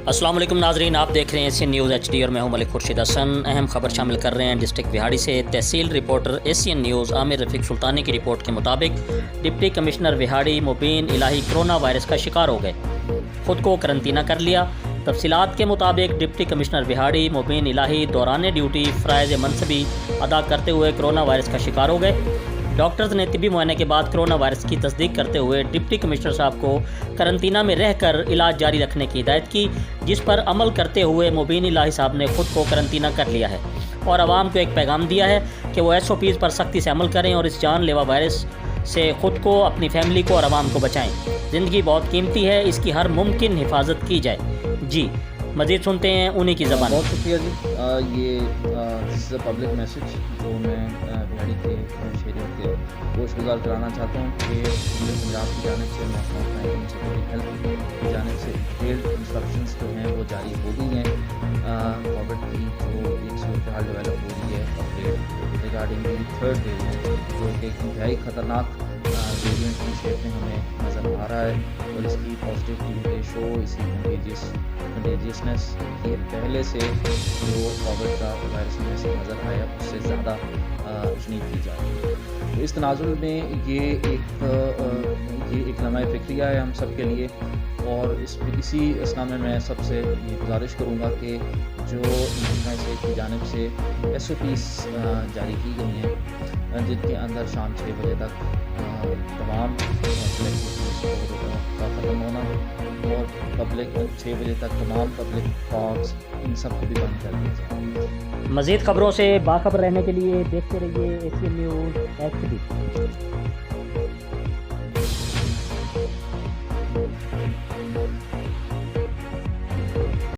السلام علیکم ناظرین، آپ دیکھ رہے ہیں ایشین نیوز HD اور میں ہوں ملک خورشید حسن۔ اہم خبر شامل کر رہے ہیں ڈسٹرکٹ وہاڑی سے۔ تحصیل رپورٹر ایشین نیوز عامر رفیق سلطانی کی رپورٹ کے مطابق ڈپٹی کمشنر وہاڑی مبین الہی کرونا وائرس کا شکار ہو گئے، خود کو قرنطینہ کر لیا۔ تفصیلات کے مطابق ڈپٹی کمشنر وہاڑی مبین الہی دوران ڈیوٹی فرائض منصبی ادا کرتے ہوئے کرونا وائرس کا شکار ہو گئے۔ ڈاکٹرز نے طبی معائنے کے بعد کرونا وائرس کی تصدیق کرتے ہوئے ڈپٹی کمشنر صاحب کو قرنطینہ میں رہ کر علاج جاری رکھنے کی ہدایت کی، جس پر عمل کرتے ہوئے مبین الہی صاحب نے خود کو قرنطینہ کر لیا ہے اور عوام کو ایک پیغام دیا ہے کہ وہ SOPs پر سختی سے عمل کریں اور اس جان لیوا وائرس سے خود کو، اپنی فیملی کو اور عوام کو بچائیں۔ زندگی بہت قیمتی ہے، اس کی ہر ممکن حفاظت کی جائے۔ جی مزید سنتے ہیں انہی کی زبان۔ بہت شکریہ جی۔ یہ پبلک میسج جو میں وہاڑی کے شہریوں کے گوش گزار کرانا چاہتا ہوں کہ پنجاب کی جانب سے محکمہ ہیلتھ کی جانب سے ڈیٹیلڈ انسٹرکشنز جو ہیں وہ جاری ہو گئی ہیں۔ کووڈ کی جو ایک صورتحال ڈیولپ ہو رہی ہے update regarding the third variant, جو کہ ایک انتہائی خطرناک ویریئنٹ کی شیپ میں ہمیں نظر آ رہا ہے، اور اس کی پازیٹیوٹی ریشو، اس کی کنٹیجیسنس یہ پہلے سے جو کووڈ کا وائرس میں سے نظر آیا اس سے زیادہ نہیں کی جائے۔ تو اس تناظر میں یہ ایک لمحہ فکریہ ہے ہم سب کے لیے، اور اسی اسنا میں سب سے یہ گزارش کروں گا کہ جو محکمہ صحت کی جانب سے SOPs جاری کی گئی ہیں، جن کے اندر شام 6 بجے تک تمام کا ختم ہونا اور پبلک 6 بجے تک تمام پبلک پارکس ان سب کو بھی بند کر دیا جائے۔ مزید خبروں سے باخبر رہنے کے لیے دیکھتے رہیے ایشین نیوز HD۔